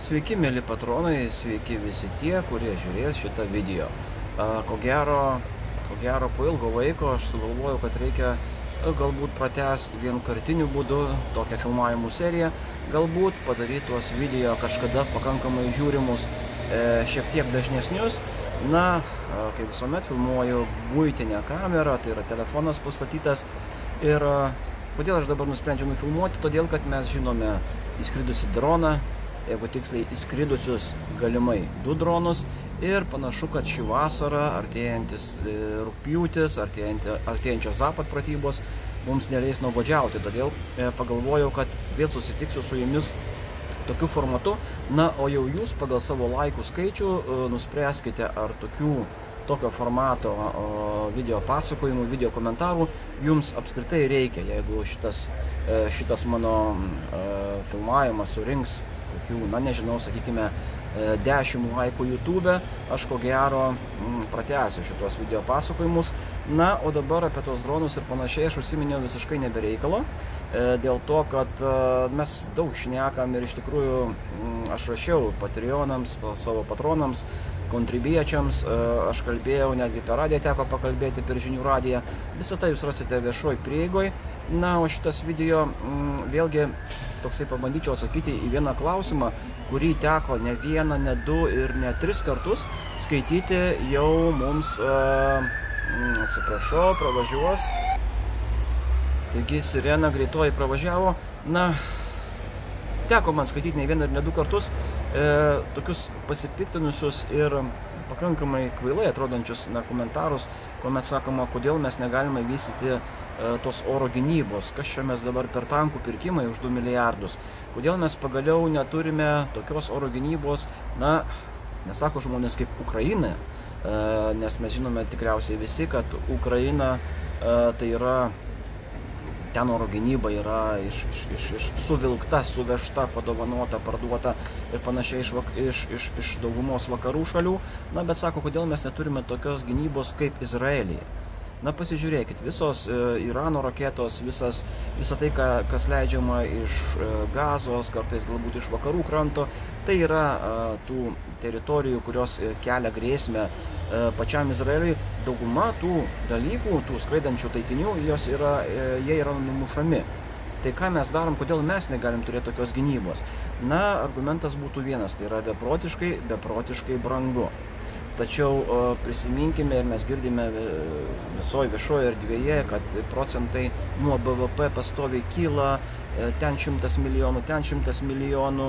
Sveiki, mėly patronai, sveiki visi tie, kurie žiūrės šitą video. Ko gero po ilgo laiko aš sugalvojau, kad reikia galbūt pratęsti vienkartiniu būdu tokią filmavimų seriją, galbūt padaryti tuos video kažkada pakankamai žiūrimus šiek tiek dažnesnius. Na, kaip visuomet filmuoju buitinę kamerą, tai yra telefonas pastatytas. Ir kodėl aš dabar nusprendžiau nufilmuoti? Todėl, kad mes žinome įskridusi droną, jeigu tiksliai įskridusius galimai 2 dronus, ir panašu, kad šį vasarą, artėjantis rugpjūtis, artėjančios Zapad pratybos mums neleis nuobodžiauti. Todėl pagalvojau, kad vėl susitiksiu su jumis tokiu formatu. Na, o jau jūs pagal savo laikų skaičių nuspręskite, ar tokio formato video pasakojimų, video komentarų jums apskritai reikia. Jeigu šitas mano filmavimas surinks kokių, na nežinau, sakykime, 10 laikų YouTube, aš ko gero pratęsiu šitos video pasakojimus. Na, o dabar apie tos dronus ir panašiai aš užsiminiau visiškai nebereikalo, dėl to, kad mes daug šnekam ir iš tikrųjų aš rašiau Patreonams, savo patronams, kontribiečiams, aš kalbėjau, netgi per radiją teko pakalbėti, per žinių radiją. Visą tai jūs rasite viešoj prieigoj. Na, o šitas video vėlgi toksai pabandyčiau atsakyti į vieną klausimą, kurį teko ne vieną, ne 2 ir ne 3 kartus skaityti jau mums, atsiprašau, pravažiuos. Taigi sirena greitoji pravažiavo. Na, teko man skaityti ne vieną ir ne 2 kartus tokius pasipiktinusius ir pakankamai kvailai atrodančius komentarus, kuomet sakoma, kodėl mes negalime vystyti tos oro gynybos, kas čia mes dabar per tankų pirkimai už 2 milijardus, kodėl mes pagaliau neturime tokios oro gynybos, na, nesako žmonės kaip Ukraina, nes mes žinome tikriausiai visi, kad Ukraina tai yra, ten oro gynyba yra suvilkta, suvežta, padovanota, parduota ir panašiai iš daugumos vakarų šalių. Na, bet sako, kodėl mes neturime tokios gynybos kaip Izraelyje. Na, pasižiūrėkit, visos Irano raketos, visa tai, kas leidžiama iš Gazos, kartais galbūt iš vakarų kranto, tai yra tų teritorijų, kurios kelia grėsmę pačiam Izraeliui. Dauguma tų dalykų, tų skraidančių taikinių, jie yra numušami. Tai ką mes darom, kodėl mes negalim turėti tokios gynybos? Na, argumentas būtų vienas, tai yra beprotiškai brangu. Tačiau prisiminkime ir mes girdime viešoje erdvėje, kad procentai nuo BVP pastoviai kyla, ten 100 milijonų, ten 100 milijonų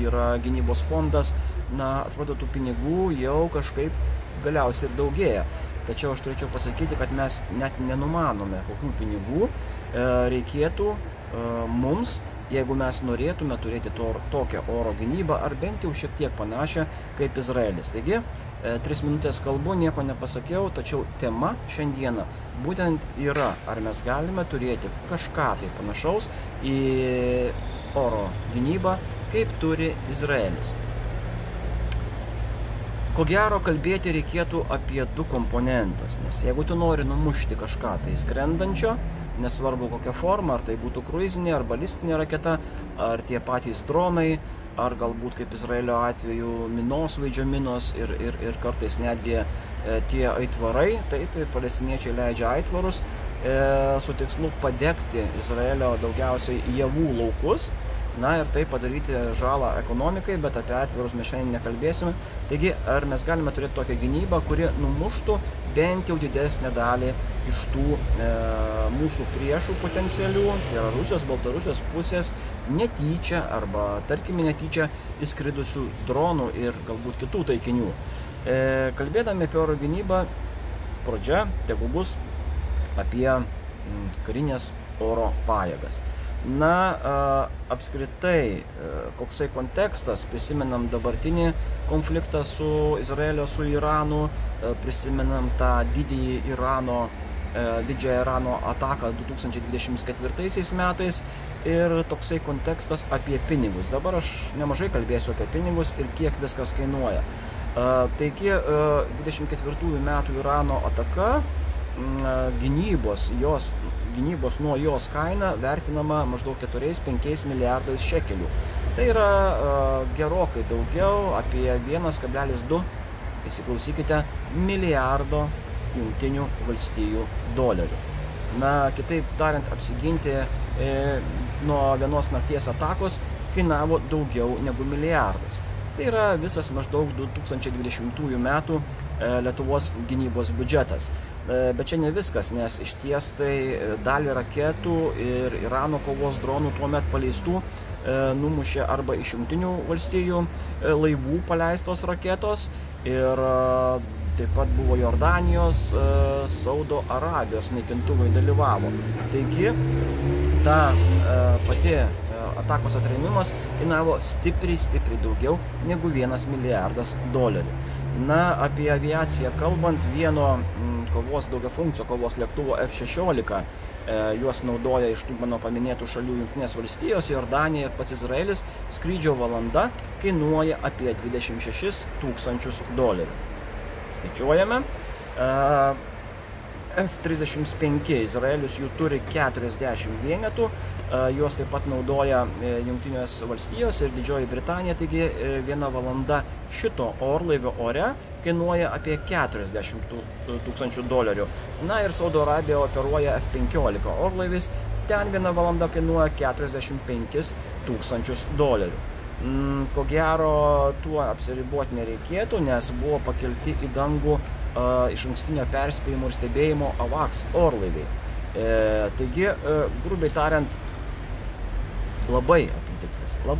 yra gynybos fondas. Na, atrodo, tų pinigų jau kažkaip galiausiai ir daugėja. Tačiau aš turėčiau pasakyti, kad mes net nenumanome, kokių pinigų reikėtų mums, jeigu mes norėtume turėti tokią oro gynybą, ar bent jau šiek tiek panašią kaip Izraelis. Taigi, 3 minutės kalbu, nieko nepasakiau, tačiau tema šiandieną būtent yra, ar mes galime turėti kažką tai panašaus į oro gynybą, kaip turi Izraelis. Ko gero, kalbėti reikėtų apie 2 komponentus, nes jeigu tu nori numušti kažką tai skrendančio, nesvarbu kokia forma, ar tai būtų kruizinė, ar balistinė raketa, ar tie patys dronai, ar galbūt kaip Izraelio atveju minosvaidžio minos ir kartais netgi tie aitvarai, taip, palestiniečiai leidžia aitvarus su tikslu padegti Izraelio daugiausiai javų laukus. Na ir tai padaryti žalą ekonomikai, bet apie atvirus mes šiandien nekalbėsime. Taigi, ar mes galime turėti tokią gynybą, kuri numuštų bent jau didesnę dalį iš tų mūsų priešų potencialių, tai yra Rusijos, Baltarusijos pusės, netyčia arba, tarkime, netyčia įskridusių dronų ir galbūt kitų taikinių. Kalbėdami apie oro gynybą, pradžia tegu bus apie karinės oro pajėgas. Na, apskritai, koksai kontekstas, prisimenam dabartinį konfliktą su Izraelio, su Iranu, prisimenam tą didžiąją Irano ataką 2024 metais ir toksai kontekstas apie pinigus. Dabar aš nemažai kalbėsiu apie pinigus ir kiek viskas kainuoja. Taigi, 24 metų Irano ataka, gynybos nuo jos kaina vertinama maždaug 4-5 milijardais šekelių. Tai yra gerokai daugiau, apie 1,2, įsiklausykite, milijardo Jungtinių valstijų dolerių. Na, kitaip tariant, apsiginti nuo vienos nakties atakos kainavo daugiau negu milijardas. Tai yra visas maždaug 2020 metų Lietuvos gynybos biudžetas. Bet čia ne viskas, nes iš ties tai dalį raketų ir Irano kovos dronų tuomet paleistų numušė arba iš Jungtinių valstijų laivų paleistos raketos ir taip pat buvo Jordanijos, Saudo Arabijos naikintuvai dalyvavo. Taigi, ta pati atakos atrėmimas kainavo stipriai daugiau negu 1 milijardas dolerių. Na, apie aviaciją kalbant, vieno daugiafunkcio kovos lėktuvo F-16, juos naudoja iš tų mano paminėtų šalių Jungtinės valstijos, Jordanija ir pats Izraelis, skrydžio valanda kainuoja apie 26 000 $. Skaičiuojame. F-35 Izraelis jų turi 40 vienetų, juos taip pat naudoja Jungtinės valstijos ir Didžioji Britanija, taigi 1 valanda šito orlaivio ore kainuoja apie 40 000 $. Na ir Saudo Arabija operuoja F-15 orlaivis, ten 1 valanda kainuoja 45 000 $. Ko gero, tuo apsiriboti nereikėtų, nes buvo pakelti į dangų iš ankstinio perspėjimo ir stebėjimo AWACS orlaiviai. Taigi, grubiai tariant, labai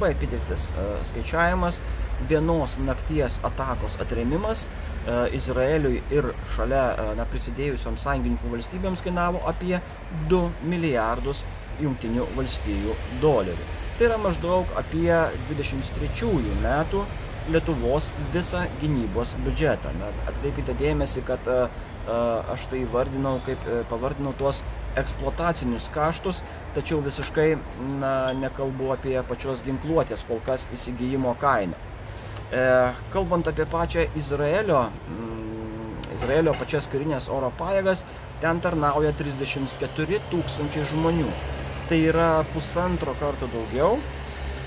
apytikslis skaičiavimas, vienos nakties atakos atrėmimas Izraeliui ir šalia prisidėjusioms sąjungininkų valstybėms kainavo apie 2 milijardus Jungtinių valstijų dolerių. Tai yra maždaug apie 23 metų Lietuvos visą gynybos biudžetą. Atkreipkite dėmesį, kad aš tai pavardinau tuos eksploatacinius kaštus, tačiau visiškai nekalbu apie pačios ginkluotės kol kas įsigijimo kainą. Kalbant apie pačią Izraelio pačias karinės oro pajėgas, ten tarnauja 34 000 žmonių. Tai yra 1,5 karto daugiau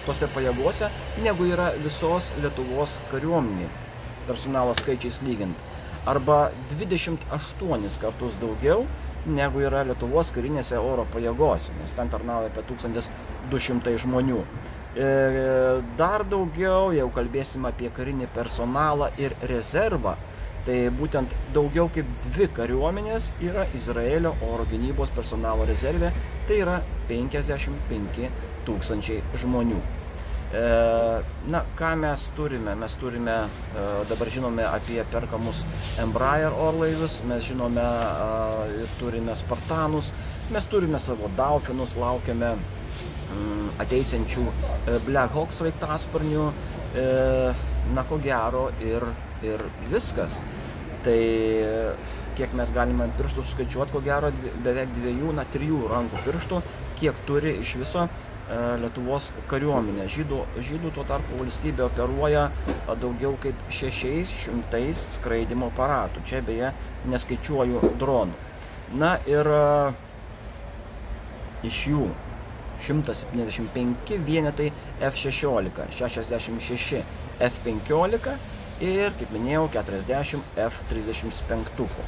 tose pajėgose, negu yra visos Lietuvos kariuomenė, personalo skaičiais lygint, arba 28 kartus daugiau, negu yra Lietuvos karinėse oro pajėgose, nes ten tarnauja apie 1200 žmonių. Dar daugiau, jau kalbėsim apie karinį personalą ir rezervą, tai būtent daugiau kaip 2 kariuomenės yra Izraelio oro gynybos personalo rezervė, tai yra 55 000 žmonių. Na, ką mes turime? Mes turime, dabar žinome apie perkamus Embraer orlaivius, mes žinome ir turime Spartanus, mes turime savo Daufinus, laukiame ateisiančių Black Hawk sraigtasparnių, na, ko gero ir viskas. Tai kiek mes galime ant pirštų suskaičiuoti, ko gero beveik 3 rankų pirštų, kiek turi iš viso Lietuvos kariuomenė. Žydų tuo tarpu valstybė operuoja daugiau kaip 600 skraidymo aparatų. Čia beje neskaičiuoju dronų. Na ir iš jų 175 vienetai F-16, 66 F-15 ir, kaip minėjau, 40 F-35.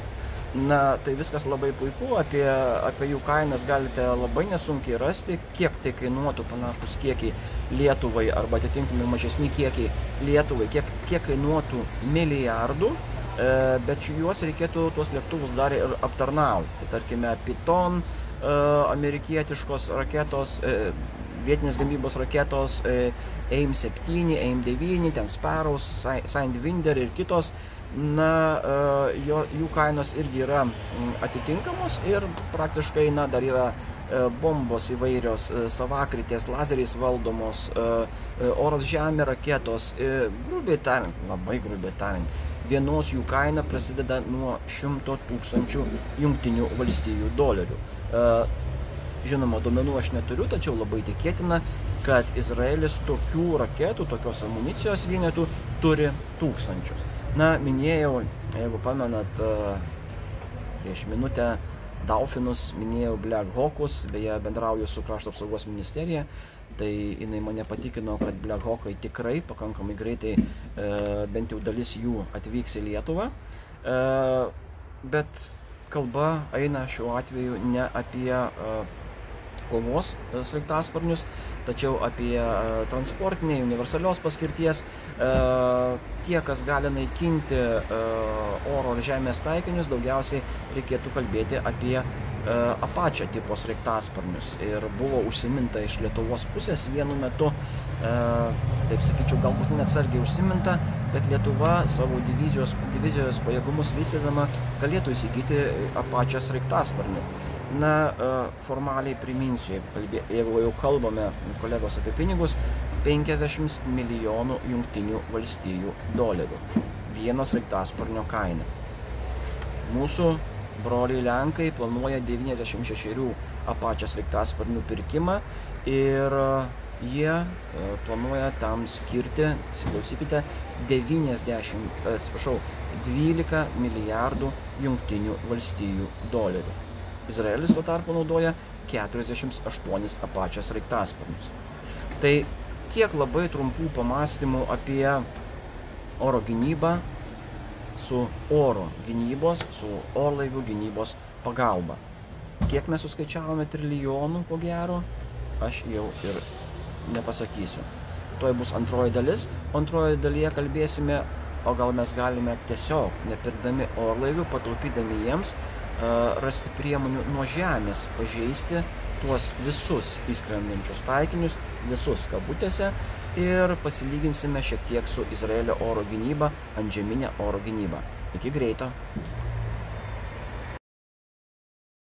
Na, tai viskas labai puiku, apie jų kainas galite labai nesunkiai rasti, kiek tai kainuotų panašus kiekiai Lietuvai arba atitinkami mažesni kiekiai Lietuvai, kiek kainuotų milijardų, bet juos reikėtų tuos lėktuvus dar ir aptarnauti. Tai tarkime, Piton, amerikietiškos raketos, vietinės gamybos raketos, AIM-7, AIM-9, ten Sparrows, Sidewinder ir kitos. Na, jų kainos irgi yra atitinkamos ir praktiškai, na, dar yra bombos įvairios, savakritės, lazeriais valdomos, oras žemė raketos, grubiai tariant, labai grubiai tariant, vienos jų kaina prasideda nuo 100 000 Jungtinių valstijų dolerių. Žinoma, duomenų aš neturiu, tačiau labai tikėtina, kad Izraelis tokių raketų, tokios amunicijos vienetų turi tūkstančius. Na, minėjau, jeigu pamenat, prieš minutę Daufinus, minėjau Black Hawkus, beje, bendrauju su Krašto apsaugos ministerija. tai jinai mane patikino, kad Black Hawkai tikrai pakankamai greitai bent jau dalis jų atvyks į Lietuvą, bet kalba eina šiuo atveju ne apie kovos sraigtasparnius, tačiau apie transportiniai, universalios paskirties, tie, kas gali naikinti oro ir žemės taikinius, daugiausiai reikėtų kalbėti apie Apache tipo sraigtasparnius. Ir buvo užsiminta iš Lietuvos pusės vienu metu, taip sakyčiau, galbūt neatsargiai užsiminta, kad Lietuva savo divizijos pajėgumus vystydama galėtų įsigyti Apache sraigtasparnių. Na, formaliai priminsiu, jeigu jau kalbame, kolegos, apie pinigus, 50 milijonų jungtinių valstijų dolerių. Vieno sraigtasparnio kaina. Mūsų broliai Lenkai planuoja 96 Apache sraigtasparnių pirkimą ir jie planuoja tam skirti, įsiklausykite, 12 milijardų jungtinių valstijų dolerių. Izraelis tuo tarpu naudoja 48 Apache sraigtasparnius. Tai tiek labai trumpų pamąstymų apie oro gynybą su oro gynybos, su orlaivių gynybos pagalba. Kiek mes suskaičiavome trilijonų, ko gero, aš jau ir nepasakysiu. Tuoj bus antroji dalis, antroje dalyje kalbėsime, o gal mes galime tiesiog, nepirkdami orlaivių, pataupydami jiems, rasti priemonių nuo žemės pažeisti tuos visus įskrendančius taikinius, visus kabutėse, ir pasilyginsime šiek tiek su Izraelio oro gynyba, antžeminė oro gynyba. Iki greito.